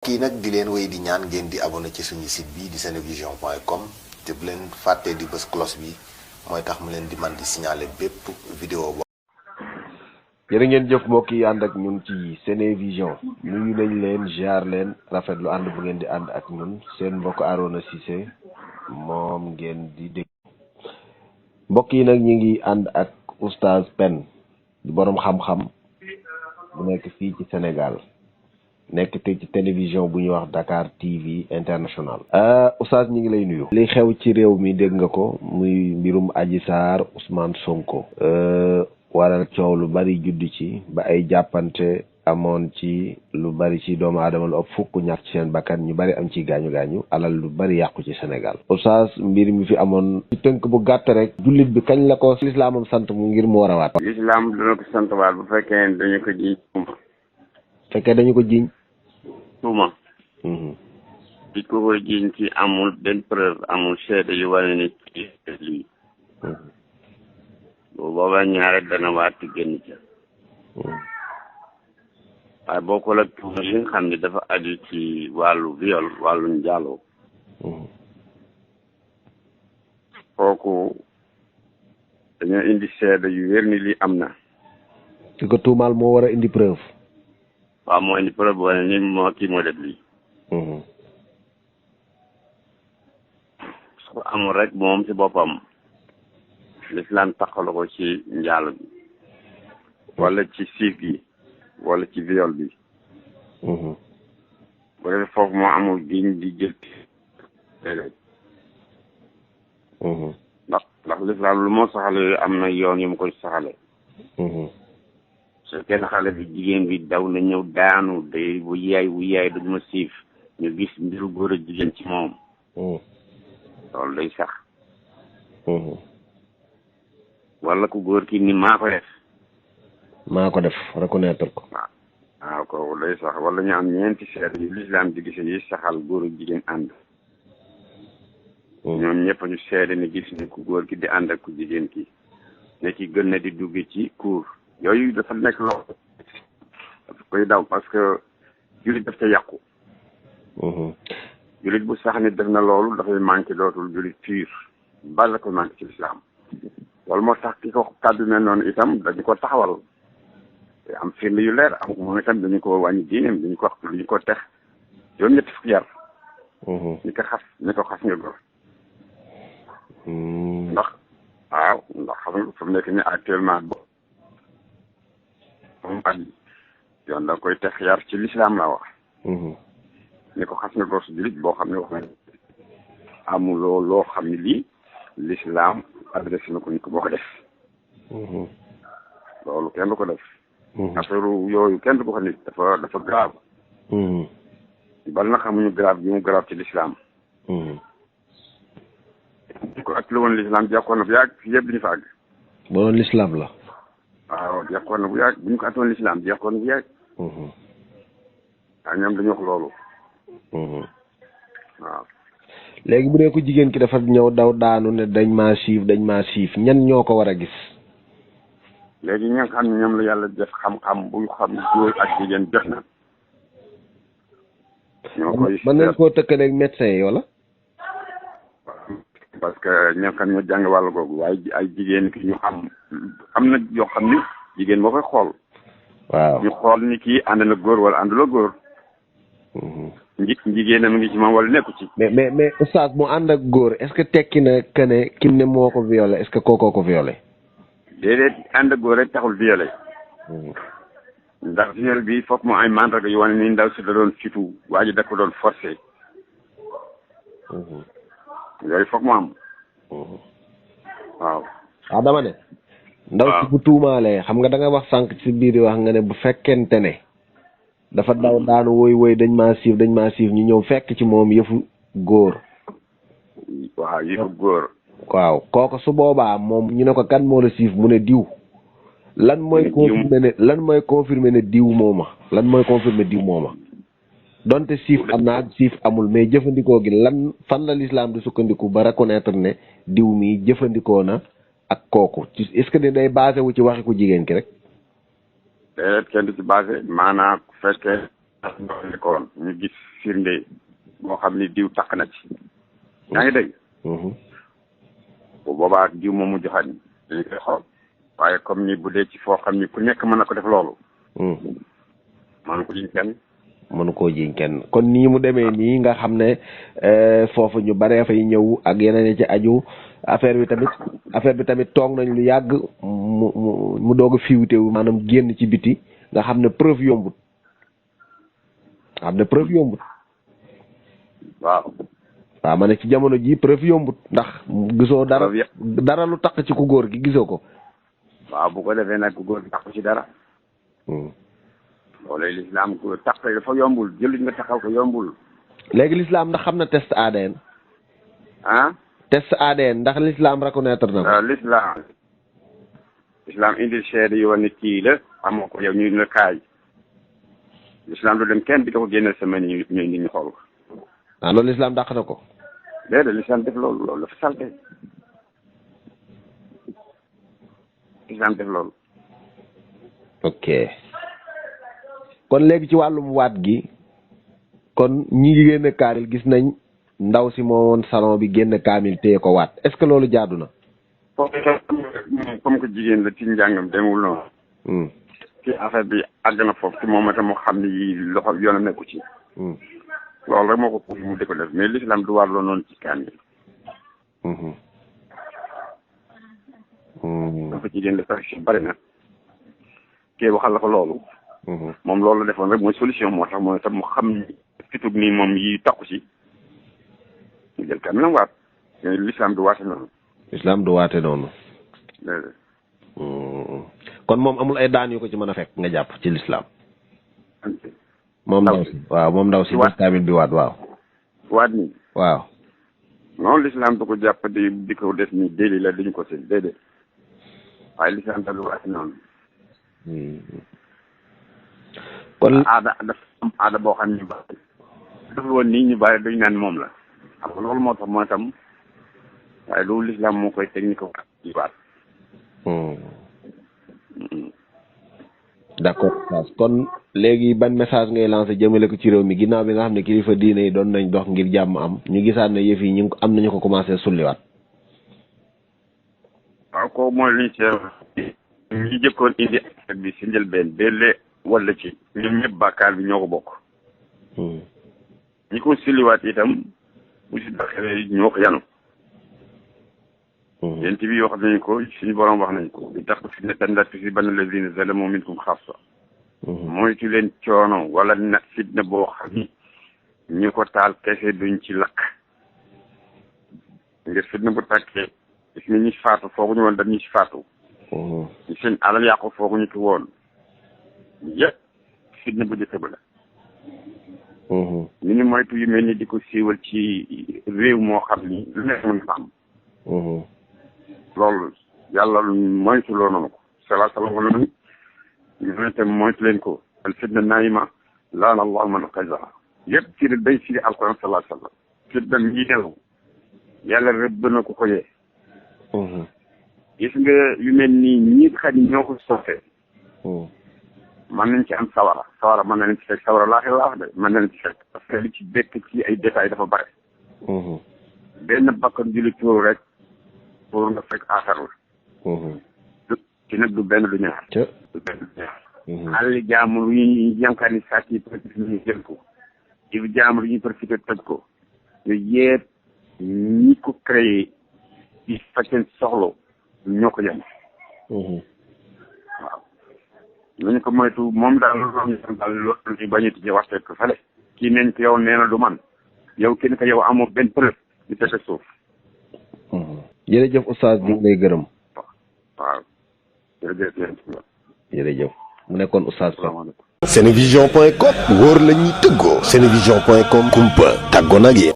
kii nag di leen wéy di ñaan ngeen di abonné ci suñu site bi di senevision.com te bu leen fàttee di bës cloche bi mooy tax mu leen di man di signaler bépp vidéo bo jërë ngeen jëf mbokk yi ànd ak ñun ci Senevision nuyu nañ leen ziar leen rafetlu ànd bu ngeen di ànd ak ñun seen mbokk Arona Cissé moom ngeen di dégg mbokk yi nag ñu ngi ànd ak oustaz Pène di borom xam-xam bu nekk fii ci Sénégal nekk te ci télévision bu ñuy wax Dakar TV International. oustaz ñu ngi lay nuyu. li xew ci réew mi dégg nga ko muy mbirum Adji Sarr Ousmane Sonko. waral coow lu bari judd ci ba ay jàppante amoon ci lu bari ci doomu aadama lu ëpp fukk ñàkk ci seen bakkan ñu bari am ci gaañu alal lu bari yàqu ci Sénégal. oustaz mbir mi fi amoon ci tënk bu gàtt rek jullit bi kañ la ko lislaamam sant mu ngir mu war a waat. lislaam dina ko sant waat bu fekkee dañu ko jiiñ tuuma di ko koy jiiñ ci amul benn preuve amul seede yu wane ni ci lii booba ñaare dana waat génn ca waaye bokkul ak tuuma yi nga xam ne dafa aju ci wàllu viol wàllu njaaloo kooku dañoo indi seede yu wér ni lii am na ki ko tuumaal moo war a indi preuve. waaw moo indi preuve wane ni moo kii moo def lii su ko amul rek moom ci boppam l'islam taxalu ko ci njaalo bi wala ci siif gi wala ci viol bi bu defee foofu moo amul giñ di jël déedéet ndax l'islam lu moo saxale am na yoon yu mu koy saxale su kenn xale bi jigéen bi daw na ñëw daanu day bu yaay dañu ma siif ñu gis mbiru góor a jigéen ci moom loolu day sax wala ku góor ki ni maa ko def reconnaître ko waaw ko day sax wala ñu am ñeenti seet yu lislaam di gise yi saxal góor ak jigéen ànd ñoom ñëpp ñu seede ni gis ni ku góor ki di ànd ak ku jigéen ki ne ki gën na di dugg ci cour yooyu dafa nekk loo dafa koy daw parce que jullit daf ca yàqu jullit bu sax nit def na loolu dafay manqué dootul jullit pur bala ko manqué ci lislaam loolu moo tax ki ko kàddu mel noonu itam dañu ko taxawal te am firnde yu leer am moom itam dañu ko wàññi diineem dañu ko tex yoon ñetti fukki yar ñu ko xas nga góor ndax xam nga fu mu nekk ni actuellement moom ak yoon da koy tex yar ci lislaam la wax ni ko xas nga góor su jullit boo xam ne wax na amuloo loo xam ne lii lislaam adressé na ko ni ko boo ko def loolu kenn du ko def affaire yooyu kenn du ko xam ne dafa grave bal na xamuñu grave bi mu grave ci lislaam di ko ak lu woon lislaam jàkkoon na bu yàgg fi yëpp diñu fa àgg ba woon lislaam la waaw jàkkoon na bu yàgg bu ñu ko atoon lislaam jàkkoon na bu yàgg waaw ñoom dañu wax loolu waaw léegi bu dee ko jigéen ki dafa ñëw daw daanu ne dañ maa siif ñan ñoo ko war a gis léegi ñi nga xam ne ñoom la yàlla def xam-xam bu xam góor ak jigéen jot na ñoo koy mën nañ koo tëkkaleeg médecin yi wala parce que ñoo xam ñoo jàng wàllu googu waaye ay jigéen ki ñu am na yoo xam ni jigéen moo koy xool waaw ñu xool ni kii ànd na góor wala àndula góor jigéenam ngi ci moom wala nekku ci mais oustaz mu ànd ak góor est-ce que tekki na que ne kim ne moo ko violé est-ce que kookoo ko violé déedéet ànd ak góor rek taxul violé ndax viol bi foog mu ay mandarga yu wane ni ndaw si da doon fitu waa ji da ko doon forcé yooyu foog mu am waaw dama ne ndaw si bu tuumaalee xam nga da nga wax sànq ci biir yi wax nga ne bu fekkente ne dafa daw daanu woy dañ maa siif ñu ñëw fekk ci moom yëfu góor waaw yëfu góor waaw kooku su boobaa moom ñu ne ko kan moo la siif mu ne diw lan mooy confirmer ne diw mooma donte siif am na ak siif amul mais jëfandikoo gi lan fan la l'islam di sukkandiku ba reconnaître ne diw mi jëfandikoo na ak kooku est-ce que day basé wu ci waxi ku jigéen ki rek déedéet kenn du ci basé maanaam fekkee nekkoon ñu gis firnde boo xam ni diw takk na ci yaa ngi dégg bu boobaa diw moom mu joxaat dañu koy xool waaye comme ni bu dee ci foo xam ni ku nekk mën na ko def loolu mënu ko jiñ kenn mënu koo jiñ kenn kon nii mu demee nii nga xam ne foofu ñu baree fay ñëw ak yeneen ci aju affaire bi tamit toog nañ lu yàgg mu doog a fiwtewu maanaam génn ci biti nga xam ne preuve yombut waaw ma ne ci jamono ji preuve yombut ndax gisoo dara lu takk ci ku góor gi gisoo ko waaw bu ko defee nag ku góor gi takku ci dara loolu lislaam ko takk dafa yombul jëluñ nga taxaw ko yombul léegi lislaam ndax xam na test ADN test ADN ndax lislaam reconnaître na ko lislaam indi seede yi woon ne kii la amoo ko yow ñu la kaay lislaam du dem kenn di ko génneel semaine ñu indi ñu xool ko loolu lislaam dàq na ko déedéet lislaam def loolu dafa salte lislaam def loolu ok kon léegi ci wàllum waat gi kon ñi ngi génn kaamil gis nañ ndaw si moo woon salon bi génn kaamil téye ko waat est-ce que loolu jaadu na comme que jigéen la ci njàngam demul noonu ci affaire bi àgg na foofu ci moom itam mu xam ni loxo yoonam nekku ci loolu rek moo ko pour mu di ko def mais l'islam du warloo noonu ci kaamil dafa jigéen la sax si bari na kii waxal la ko loolu moom loolu la defoon rek mooy solution moo tax mooy tam mu xam ni fitug nii moom yi takku si ñu jël kaamilam waat mais l'islam du waate noonu kon moom amul ay daan yu ko ci mën a fekk nga jàpp ci l'islam moom ndaw si waat kaamil bi waat nii waaw non l'islam du ko jàpp di ko def ni déli la dañu ko seen déedéet waaye l'islam da du waate noonu kon aada dafa am aada boo xam ñu bari dafa woon nii ñu bari duñ naan moom la xam nga loolu moo tax mooy tam waaye loolu l'islam moo koy teg ni ko ci waat d'accord kon léegi ban message ngay lancé jëmale ko ci réew mi ginnaaw bi nga xam ne kilifa diine yi doon nañ dox ngir jàmm am ñu gisaat ne yëf yi ñu am nañu ko commencé sulliwaat waaw ko mooy li ñu jëkkoon indi ak bi si njëlbeen béle wala ci ñoom ñëpp bàkkaar bi ñoo ko bokk ñi ko sulliwaat itam bu si daxee ñoo ko yanu yent bi wax nañu ko suñu borom wax nañ ko di tax fitnatan laa tusiibanna allaziina zalamu minkum xaassa moytu leen coono wala nag fitna boo xam ni ñu ko taal kese duñ ci lakk ngir fitna bu tàkkee gis nga ñi faatu fooguñu woon dañuy faatu ñu seen alal yàqu fooguñu ko woon yëpp fitna bu jëkk ba la ñu ni moytu yu mel ni di ko siiwal ci réew moo xam ni lu nekk mën fa am loolu yàlla moytu loo noonu ko salaa salaam wala ñu ne tam moytu leen ko al fitna naayima laana allahu man qazaha yëpp ci day firi alquran salaa salaam fitna ñi nelaw yàlla rëbb na ko yee gis nga yu mel nii ñi xam ni ñoo ko soofee mën nañ ci am sawara mën nañ ci fekk sawara laaxi laax de mën nañ ci fekk parce que li ci bekk ci ay détails dafa bare benn bakkan julli tuuru rek pour nga fekk affaire la ci nag du benn du ñaar àlli jaamur yi yaakaar ni sàcc yi profité ñu jël ko ci jaamur yi ñu profité toj ko yooyu yëpp ñi ko créé ci facceen soxlo ñoo ko yem waaw nañu ko moytu moom daal loolu ñu bañeti ci waxte ko fale kii neñ ko yow nee na du man yow kenn ko yow amoo benn preuve ñu teg suuf jërëjëf oustaz ñu ngi lay gërëm waaw jërëjëf mu nekkoon oustaz Senevision.com wóor la ñuy tëggoo Senevision.com kumpa tàggoo nag yéen